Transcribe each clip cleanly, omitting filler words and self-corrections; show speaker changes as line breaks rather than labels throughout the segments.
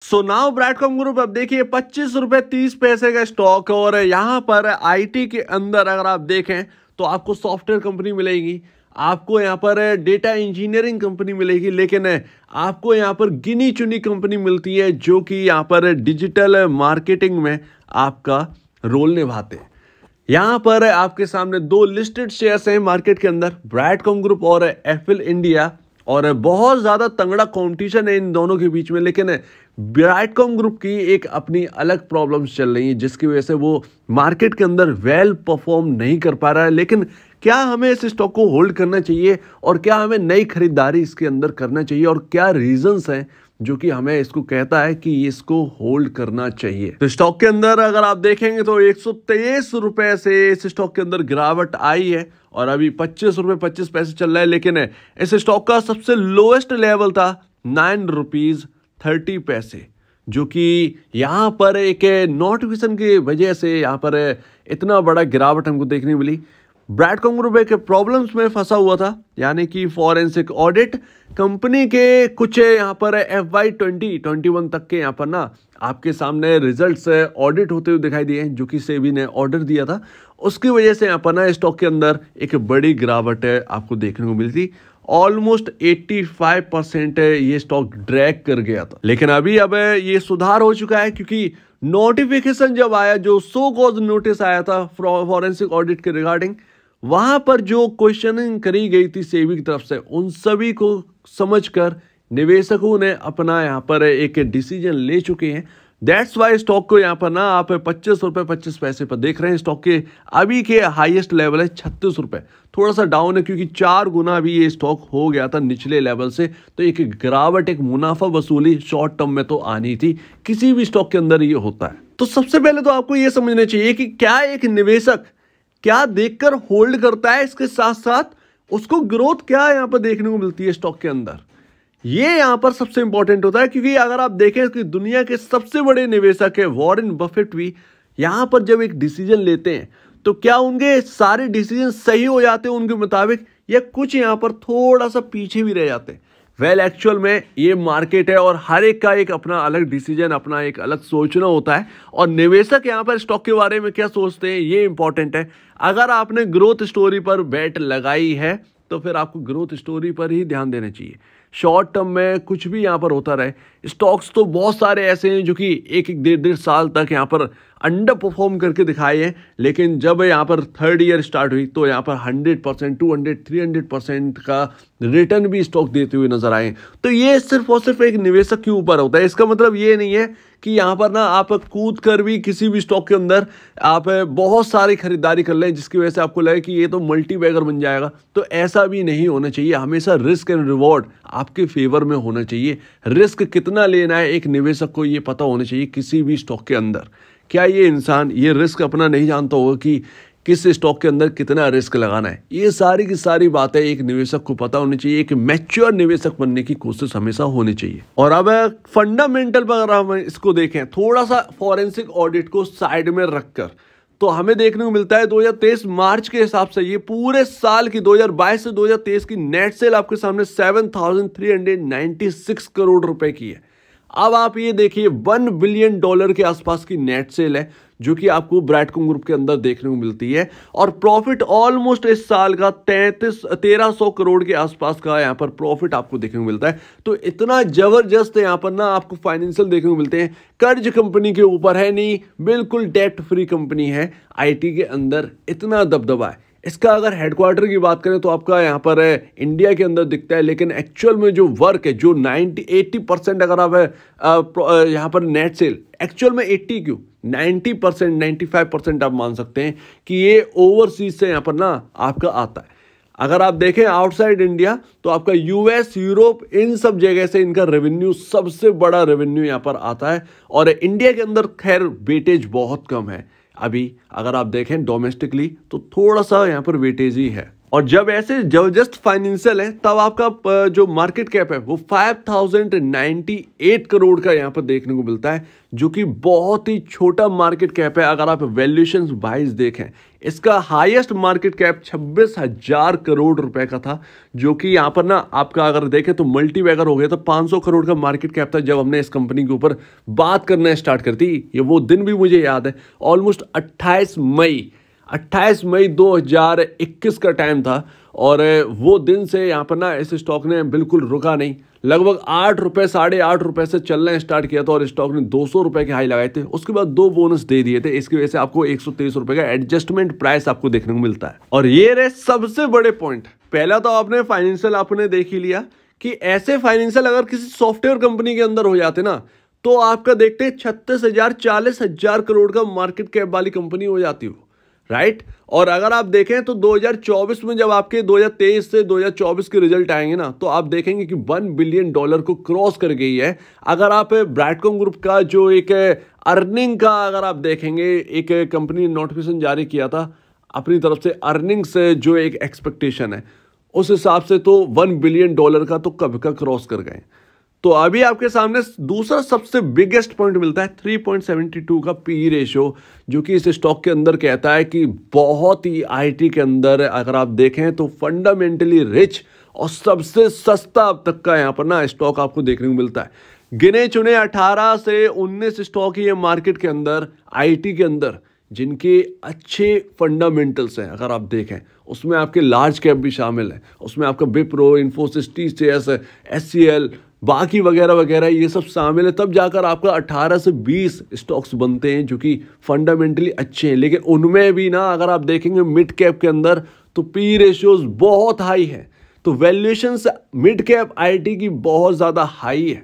So now ब्रैडकॉम group, अब देखिए 25 रुपए 30 पैसे का स्टॉक है और यहाँ पर आईटी के अंदर अगर आप देखें तो आपको सॉफ्टवेयर कंपनी मिलेगी, आपको यहाँ पर डेटा इंजीनियरिंग कंपनी मिलेगी, लेकिन आपको यहाँ पर गिनी चुनी कंपनी मिलती है जो कि यहाँ पर डिजिटल मार्केटिंग में आपका रोल निभाते हैं। यहाँ पर आपके सामने दो लिस्टेड शेयर्स हैं मार्केट के अंदर, ब्रैडकॉम ग्रुप और एफिल इंडिया, और बहुत ज़्यादा तगड़ा कंपटीशन है इन दोनों के बीच में। लेकिन ब्रैडकॉम ग्रुप की एक अपनी अलग प्रॉब्लम्स चल रही हैं जिसकी वजह से वो मार्केट के अंदर वेल परफॉर्म नहीं कर पा रहा है। लेकिन क्या हमें इस स्टॉक को होल्ड करना चाहिए और क्या हमें नई खरीदारी इसके अंदर करना चाहिए और क्या रीजंस हैं जो कि हमें इसको कहता है कि इसको होल्ड करना चाहिए। तो स्टॉक के अंदर अगर आप देखेंगे तो 123 रुपए से इस स्टॉक के अंदर गिरावट आई है और अभी 25 रुपए 25 पैसे चल रहा है। लेकिन इस स्टॉक का सबसे लोएस्ट लेवल था 9 रुपीज 30 पैसे, जो कि यहाँ पर एक नोटिफिकेशन की वजह से यहाँ पर इतना बड़ा गिरावट हमको देखने मिली। ब्रैडकॉम ग्रुप एक प्रॉब्लम्स में फंसा हुआ था, यानी कि फॉरेंसिक ऑडिट कंपनी के कुछ यहाँ पर FY 2021 तक के यहाँ पर ना आपके सामने रिजल्ट्स ऑडिट होते हुए दिखाई दिए, जो कि सेबी ने ऑर्डर दिया था। उसकी वजह से यहाँ पर ना स्टॉक के अंदर एक बड़ी गिरावट आपको देखने को मिली थी। ऑलमोस्ट 85% ये स्टॉक ड्रैग कर गया था। लेकिन अभी अब ये सुधार हो चुका है क्योंकि नोटिफिकेशन जब आया, जो सो कॉज नोटिस आया था फॉरेंसिक ऑडिट के रिगार्डिंग, वहां पर जो क्वेश्चनिंग करी गई थी सेबी की तरफ से, उन सभी को समझकर निवेशकों ने अपना यहाँ पर एक डिसीजन ले चुके हैं। दैट्स वाई स्टॉक को यहाँ पर ना आप 25 रुपए 25 पैसे पर देख रहे हैं। स्टॉक के अभी के हाईएस्ट लेवल है 36 रुपए, थोड़ा सा डाउन है क्योंकि 4 गुना अभी ये स्टॉक हो गया था निचले लेवल से। तो एक गिरावट, एक मुनाफा वसूली शॉर्ट टर्म में तो आनी थी, किसी भी स्टॉक के अंदर ये होता है। तो सबसे पहले तो आपको ये समझना चाहिए कि क्या एक निवेशक क्या देखकर होल्ड करता है, इसके साथ साथ उसको ग्रोथ क्या यहाँ पर देखने को मिलती है स्टॉक के अंदर, ये यहां पर सबसे इंपॉर्टेंट होता है। क्योंकि अगर आप देखें कि दुनिया के सबसे बड़े निवेशक है वॉरेन बफेट भी, यहां पर जब एक डिसीजन लेते हैं तो क्या उनके सारे डिसीजन सही हो जाते हैं उनके मुताबिक, या कुछ यहां पर थोड़ा सा पीछे भी रह जाते हैं। वेल एक्चुअल में ये मार्केट है और हर एक का एक अपना अलग डिसीजन, अपना एक अलग सोचना होता है। और निवेशक यहाँ पर स्टॉक के बारे में क्या सोचते हैं ये इंपॉर्टेंट है। अगर आपने ग्रोथ स्टोरी पर बेट लगाई है तो फिर आपको ग्रोथ स्टोरी पर ही ध्यान देना चाहिए। शॉर्ट टर्म में कुछ भी यहाँ पर होता रहे, स्टॉक्स तो बहुत सारे ऐसे हैं जो कि एक एक 1.5 साल तक यहाँ पर अंडर परफॉर्म करके दिखाए हैं, लेकिन जब यहाँ पर थर्ड ईयर स्टार्ट हुई तो यहाँ पर 100%, 200, 300% का रिटर्न भी स्टॉक देते हुए नजर आए। तो ये सिर्फ और सिर्फ एक निवेशक के ऊपर होता है। इसका मतलब ये नहीं है कि यहाँ पर ना आप कूद कर भी किसी भी स्टॉक के अंदर आप बहुत सारी खरीदारी कर लें जिसकी वजह से आपको लगे कि ये तो मल्टी बैगर बन जाएगा। तो ऐसा भी नहीं होना चाहिए। हमेशा रिस्क एंड रिवॉर्ड आपके फेवर में होना चाहिए। रिस्क कितना लेना है एक निवेशक को ये पता होना चाहिए किसी भी स्टॉक के अंदर। क्या ये इंसान ये रिस्क अपना नहीं जानता होगा कि किस स्टॉक के अंदर कितना रिस्क लगाना है? ये सारी की सारी बातें एक निवेशक को पता होनी चाहिए। एक मैच्योर निवेशक बनने की कोशिश हमेशा होनी चाहिए। और अब फंडामेंटल पर अगर हम इसको देखें, थोड़ा सा फॉरेंसिक ऑडिट को साइड में रखकर, तो हमें देखने को मिलता है 2023 मार्च के हिसाब से ये पूरे साल की 2022 से 2023 की नेट सेल आपके सामने 7,396 करोड़ रुपए की है। अब आप ये देखिए $1 बिलियन के आसपास की नेट सेल है जो कि आपको ब्रैडकॉम ग्रुप के अंदर देखने को मिलती है। और प्रॉफिट ऑलमोस्ट इस साल का 1300 करोड़ के आसपास का यहाँ पर प्रॉफिट आपको देखने को मिलता है। तो इतना जबरदस्त यहाँ पर ना आपको फाइनेंशियल देखने को मिलते हैं। कर्ज कंपनी के ऊपर है नहीं, बिल्कुल डेट फ्री कंपनी है। आईटी के अंदर इतना दबदबा है। इसका अगर हेडक्वार्टर की बात करें तो आपका यहाँ पर इंडिया के अंदर दिखता है, लेकिन एक्चुअल में जो वर्क है, जो 80% अगर आप यहाँ पर नेट सेल, एक्चुअल में 80 क्यों 90%, 95% आप मान सकते हैं कि ये ओवरसीज से यहाँ पर ना आपका आता है। अगर आप देखें आउटसाइड इंडिया तो आपका यूएस, यूरोप, इन सब जगह से इनका रेवेन्यू, सबसे बड़ा रेवेन्यू यहाँ पर आता है। और इंडिया के अंदर खैर वेटेज बहुत कम है। अभी अगर आप देखें डोमेस्टिकली तो थोड़ा सा यहाँ पर वेटेज ही है। और जब ऐसे जबरदस्त फाइनेंशियल है तब आपका जो मार्केट कैप है वो 5098 करोड़ का यहाँ पर देखने को मिलता है, जो कि बहुत ही छोटा मार्केट कैप है। अगर आप वैल्यूएशन वाइज देखें, इसका हाईएस्ट मार्केट कैप 26,000 करोड़ रुपए का था, जो कि यहाँ पर ना आपका अगर देखें तो मल्टीबैगर हो गया। तो 500 करोड़ का मार्केट कैप था जब हमने इस कंपनी के ऊपर बात करना स्टार्ट कर दी। ये वो दिन भी मुझे याद है, ऑलमोस्ट 28 मई 2021 का टाइम था। और वो दिन से यहाँ पर ना इस स्टॉक ने बिल्कुल रुका नहीं, लगभग 8 रुपए 8.5 रुपए से चलना स्टार्ट किया था और स्टॉक ने 200 रुपए के हाई लगाए थे। उसके बाद 2 बोनस दे दिए थे, इसकी वजह से आपको 123 रुपए का एडजस्टमेंट प्राइस आपको देखने को मिलता है। और ये रहे सबसे बड़े पॉइंट। पहला तो आपने फाइनेंशियल आपने देख ही लिया कि ऐसे फाइनेंशियल अगर किसी सॉफ्टवेयर कंपनी के अंदर हो जाते ना तो आपका देखते 36,000 40,000 करोड़ का मार्केट कैप वाली कंपनी हो जाती हो, राइट। और अगर आप देखें तो 2024 में जब आपके 2023 से 2024 के रिजल्ट आएंगे ना तो आप देखेंगे कि $1 बिलियन को क्रॉस कर गई है। अगर आप ब्रैडकॉम ग्रुप का जो एक अर्निंग का अगर आप देखेंगे, एक कंपनी ने नोटिफिकेशन जारी किया था अपनी तरफ से अर्निंग से जो एक एक्सपेक्टेशन है उस हिसाब से तो $1 बिलियन का तो कब का क्रॉस कर गए। तो अभी आपके सामने दूसरा सबसे बिगेस्ट पॉइंट मिलता है 3.72 का पी रेशियो, जो कि इस स्टॉक के अंदर कहता है कि बहुत ही आईटी के अंदर अगर आप देखें तो फंडामेंटली रिच और सबसे सस्ता अब तक का यहाँ पर ना स्टॉक आपको देखने को मिलता है। गिने चुने 18 से 19 स्टॉक ही है मार्केट के अंदर आईटी के अंदर जिनके अच्छे फंडामेंटल्स हैं। अगर आप देखें उसमें आपके लार्ज कैप भी शामिल है, उसमें आपका विप्रो, इन्फोसिस, टीसीएस, एचसीएल, बाकी वगैरह वगैरह ये सब शामिल है। तब जाकर आपका 18 से 20 स्टॉक्स बनते हैं जो कि फंडामेंटली अच्छे हैं। लेकिन उनमें भी ना अगर आप देखेंगे मिड कैप के अंदर तो पी रेशियोज बहुत हाई है। तो वैल्यूएशन मिड कैप आईटी की बहुत ज़्यादा हाई है।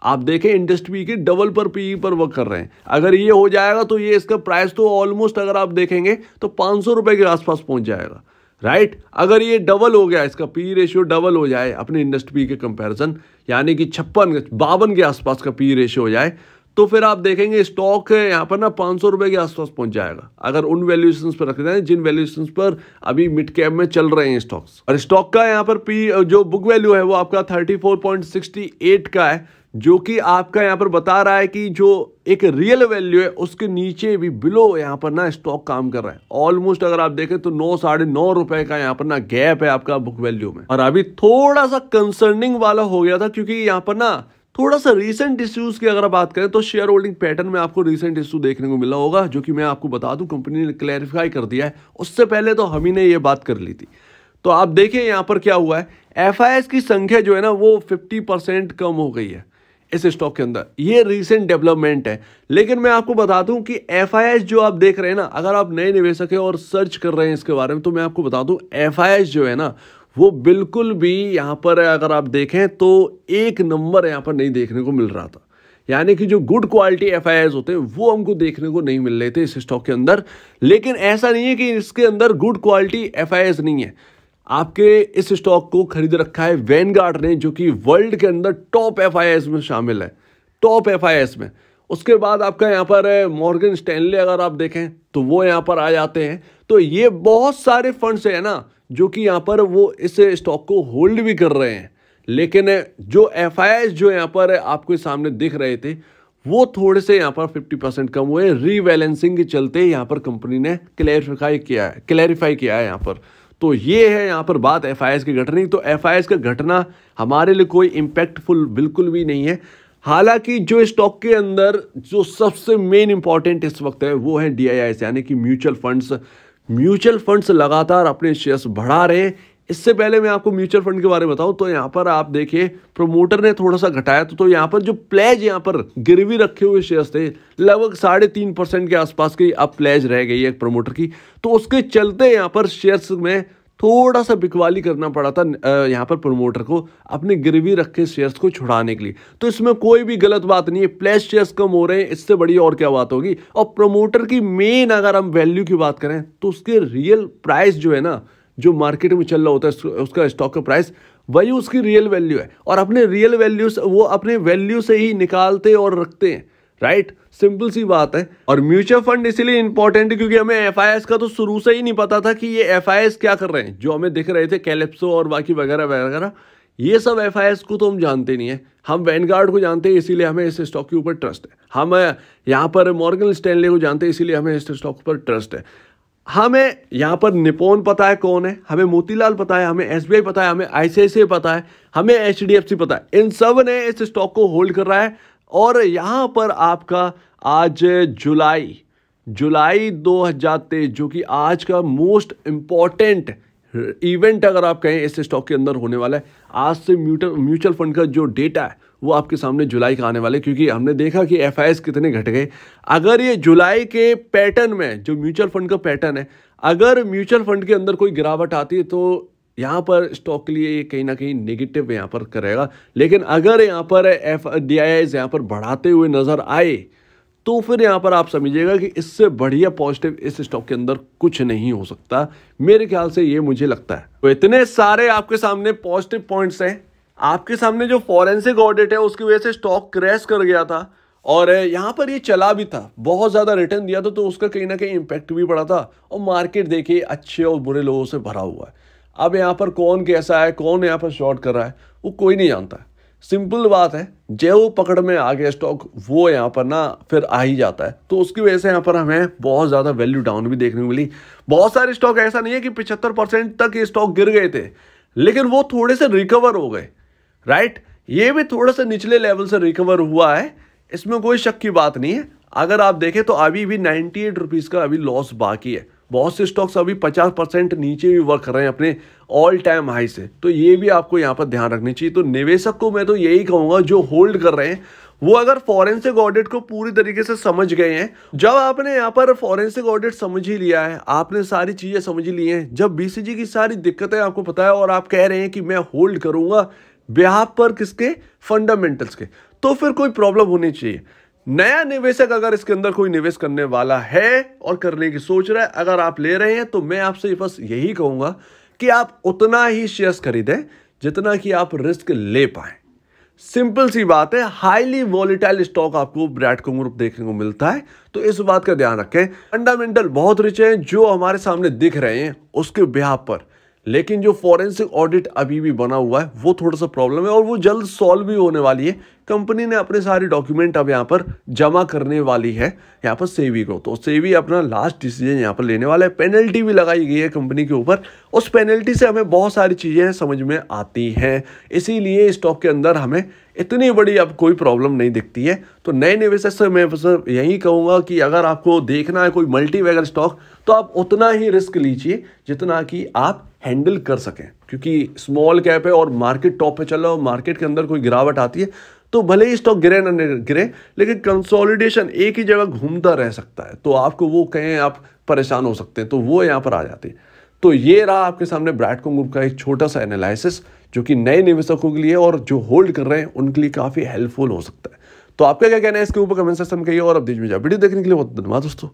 आप देखें इंडस्ट्री के डबल पर पीई पर वर्क कर रहे हैं। अगर ये हो जाएगा तो ये इसका प्राइस तो ऑलमोस्ट अगर आप देखेंगे तो 500 रुपए के आसपास पहुंच जाएगा, राइट। अगर ये डबल हो गया, इसका पी रेशियो डबल हो जाए अपने इंडस्ट्री के कंपैरिजन, यानी कि 56-52 के आसपास का पी रेशियो हो जाए, तो फिर आप देखेंगे स्टॉक यहाँ पर ना 500 रुपए के आसपास पहुंच जाएगा अगर उन वैल्यूएशंस पर रखते हैं जिन वैल्यूएशंस पर अभी मिड कैप में चल रहे हैं स्टॉक्स। और स्टॉक का यहाँ पर पी जो बुक वैल्यू है वो आपका 34.68 का है, जो कि आपका यहाँ पर बता रहा है कि जो एक रियल वैल्यू है उसके नीचे भी बिलो यहाँ पर ना स्टॉक काम कर रहा है। ऑलमोस्ट अगर आप देखें तो 9 साढ़े 9 रुपए का यहाँ पर ना गैप है आपका बुक वैल्यू में। और अभी थोड़ा सा कंसर्निंग वाला हो गया था क्योंकि यहाँ पर ना थोड़ा सा रीसेंट इश्यूज की अगर बात करें तो शेयर होल्डिंग पैटर्न में आपको रीसेंट इश्यू देखने को मिला होगा, जो कि मैं आपको बता दूं कंपनी ने क्लैरिफाई कर दिया है। उससे पहले तो हम ही ने ये बात कर ली थी। तो आप देखिए यहाँ पर क्या हुआ है, एफआईएस की संख्या जो है ना वो 50% कम हो गई है इस स्टॉक के अंदर। ये रीसेंट डेवलपमेंट है। लेकिन मैं आपको बता दूं कि एफआईएस जो आप देख रहे हैं ना, अगर आप नए निवेशक हैं और सर्च कर रहे हैं इसके बारे में, तो मैं आपको बता दूं एफआईएस जो है ना वो बिल्कुल भी यहाँ पर अगर आप देखें तो एक नंबर यहाँ पर नहीं देखने को मिल रहा था। यानी कि जो गुड क्वालिटी एफआईआईज होते हैं वो हमको देखने को नहीं मिल रहे थे इस स्टॉक के अंदर। लेकिन ऐसा नहीं है कि इसके अंदर गुड क्वालिटी एफआईआईज नहीं है। आपके इस स्टॉक को खरीद रखा है वैनगार्ड ने, जो कि वर्ल्ड के अंदर टॉप एफआईआईज में शामिल है, टॉप एफआईआईज में। उसके बाद आपका यहाँ पर मॉर्गन स्टैनले अगर आप देखें तो वो यहाँ पर आ जाते हैं। तो ये बहुत सारे फंड्स है ना जो कि यहाँ पर वो इस स्टॉक को होल्ड भी कर रहे हैं। लेकिन जो एफआईआईज जो यहाँ पर आपके सामने दिख रहे थे वो थोड़े से यहाँ पर 50% कम हुए। रीबैलेंसिंग के चलते यहाँ पर कंपनी ने क्लैरिफाई किया है यहाँ पर। तो ये है यहाँ पर बात एफआईआईज की घटना। तो एफआईआईज का घटना हमारे लिए कोई इम्पैक्टफुल बिल्कुल भी नहीं है। हालांकि जो स्टॉक के अंदर जो सबसे मेन इंपॉर्टेंट इस वक्त है वो है डीआईआईस, यानी कि म्यूचुअल फंड्स लगातार अपने शेयर्स बढ़ा रहे हैं। इससे पहले मैं आपको म्यूचुअल फंड के बारे में बताऊं तो यहाँ पर आप देखिए प्रमोटर ने थोड़ा सा घटाया तो यहाँ पर जो प्लेज यहाँ पर गिरवी रखे हुए शेयर्स थे लगभग 3.5% के आसपास की अब प्लेज रह गई है प्रमोटर की। तो उसके चलते यहाँ पर शेयर्स में थोड़ा सा बिकवाली करना पड़ा था यहाँ पर प्रमोटर को अपने गिरवी रखे शेयर्स को छुड़ाने के लिए। तो इसमें कोई भी गलत बात नहीं है। प्लेज शेयर्स कम हो रहे हैं, इससे बड़ी और क्या बात होगी। और प्रमोटर की मेन अगर हम वैल्यू की बात करें तो उसके रियल प्राइस जो है ना, जो मार्केट में चल रहा होता है उसका स्टॉक का प्राइस, वही उसकी रियल वैल्यू है। और अपने रियल वैल्यू वो अपने वैल्यू से ही निकालते और रखते हैं, राइट, सिंपल सी बात है। और म्यूचुअल फंड इसीलिए इंपॉर्टेंट है क्योंकि हमें एफआईएस का तो शुरू से ही नहीं पता था कि ये एफआईएस क्या कर रहे हैं। जो हमें दिख रहे थे कैलिप्सो और बाकी वगैरह वगैरह, ये सब एफआईएस को तो हम जानते नहीं है। हम वैनगार्ड को जानते हैं, इसीलिए हमें इस स्टॉक के ऊपर ट्रस्ट है। हम यहाँ पर मॉर्गन स्टैनले को जानते हैं, इसीलिए हमें इस स्टॉक पर ट्रस्ट है। हमें यहाँ पर निप्पॉन पता है कौन है, हमें मोतीलाल पता है, हमें एसबीआई पता है, हमें आईसीआईसीआई पता है, हमें एचडीएफसी पता है। इन सब ने इस स्टॉक को होल्ड कर रहा है। और यहाँ पर आपका आज जुलाई 2023, जो कि आज का मोस्ट इंपॉर्टेंट इवेंट अगर आप कहें इस स्टॉक के अंदर होने वाला है। आज से म्यूचुअल फंड का जो डेटा है वो आपके सामने जुलाई का आने वाला है, क्योंकि हमने देखा कि एफआईएस कितने घट गए। अगर ये जुलाई के पैटर्न में, जो म्यूचुअल फंड का पैटर्न है, अगर म्यूचुअल फंड के अंदर कोई गिरावट आती है तो यहाँ पर स्टॉक के लिए कहीं ना कहीं नेगेटिव यहाँ पर करेगा। लेकिन अगर यहाँ पर एफडीआईज यहाँ पर बढ़ाते हुए नजर आए तो फिर यहाँ पर आप समझिएगा कि इससे बढ़िया पॉजिटिव इस स्टॉक के अंदर कुछ नहीं हो सकता। मेरे ख्याल से ये मुझे लगता है। तो इतने सारे आपके सामने पॉजिटिव पॉइंट्स हैं। आपके सामने जो फॉरेंसिक ऑडिट है उसकी वजह से स्टॉक क्रैश कर गया था और यहाँ पर ये चला भी था, बहुत ज़्यादा रिटर्न दिया था, तो उसका कहीं ना कहीं इम्पैक्ट भी पड़ा था। और मार्केट देखिए अच्छे और बुरे लोगों से भरा हुआ है। अब यहाँ पर कौन कैसा है, कौन यहाँ पर शॉर्ट कर रहा है, वो कोई नहीं जानता। सिंपल बात है, जो पकड़ में आ गया स्टॉक वो यहाँ पर ना फिर आ ही जाता है। तो उसकी वजह से यहाँ पर हमें बहुत ज़्यादा वैल्यू डाउन भी देखने को मिली। बहुत सारे स्टॉक ऐसा नहीं है कि 75% तक ये स्टॉक गिर गए थे, लेकिन वो थोड़े से रिकवर हो गए। राइट, ये भी थोड़ा सा निचले लेवल से रिकवर हुआ है, इसमें कोई शक की बात नहीं है। अगर आप देखें तो अभी भी 98 रुपीज़ का अभी लॉस बाकी है। बहुत से स्टॉक्स अभी 50% नीचे भी वर्क कर रहे हैं अपने ऑल टाइम हाई से। तो ये भी आपको यहाँ पर ध्यान रखनी चाहिए। तो निवेशक को मैं तो यही कहूँगा जो होल्ड कर रहे हैं, वो अगर फॉरेंसिक ऑडिट को पूरी तरीके से समझ गए हैं, जब आपने यहाँ पर फॉरेंसिक ऑडिट समझ ही लिया है, आपने सारी चीज़ें समझ ही ली हैं, जब बीसीजी की सारी दिक्कतें आपको पता है और आप कह रहे हैं कि मैं होल्ड करूँगा बिहाफ पर किसके, फंडामेंटल्स के, तो फिर कोई प्रॉब्लम होनी चाहिए। नया निवेशक अगर इसके अंदर कोई निवेश करने वाला है और करने की सोच रहा है, अगर आप ले रहे हैं, तो मैं आपसे बस यही कहूंगा कि आप उतना ही शेयर्स खरीदें जितना कि आप रिस्क ले पाए। सिंपल सी बात है। हाईली वॉलेटाइल स्टॉक आपको ब्रैडकॉम ग्रुप देखने को मिलता है, तो इस बात का ध्यान रखें। फंडामेंटल बहुत रिच हैं जो हमारे सामने दिख रहे हैं उसके बिहाफ पर, लेकिन जो फॉरेंसिक ऑडिट अभी भी बना हुआ है वो थोड़ा सा प्रॉब्लम है और वो जल्द सॉल्व भी होने वाली है। कंपनी ने अपने सारे डॉक्यूमेंट अब यहाँ पर जमा करने वाली है यहाँ पर सेबी को, तो सेबी अपना लास्ट डिसीजन यहाँ पर लेने वाला है। पेनल्टी भी लगाई गई है कंपनी के ऊपर, उस पेनल्टी से हमें बहुत सारी चीज़ें समझ में आती हैं, इसीलिए स्टॉक के अंदर हमें इतनी बड़ी अब कोई प्रॉब्लम नहीं दिखती है। तो नए निवेशक से मैं बस यही कहूँगा कि अगर आपको देखना है कोई मल्टी वैगर स्टॉक, तो आप उतना ही रिस्क लीजिए जितना कि आप हैंडल कर सकें, क्योंकि स्मॉल कैप है और मार्केट टॉप पे चल रहा है और मार्केट के अंदर कोई गिरावट आती है तो भले ही स्टॉक गिरे ना गिरे, लेकिन कंसोलिडेशन एक ही जगह घूमता रह सकता है, तो आपको वो कहें आप परेशान हो सकते हैं, तो वो यहाँ पर आ जाती है। तो ये रहा आपके सामने ब्रैडकॉम ग्रुप का एक छोटा सा एनालिसिस, जो कि नए निवेशकों के लिए और जो होल्ड कर रहे हैं उनके लिए काफ़ी हेल्पफुल हो सकता है। तो आपका क्या कहना है इसके ऊपर कमेंट सेक्शन में कहिए, और अब वीडियो देखने के लिए बहुत धन्यवाद दोस्तों।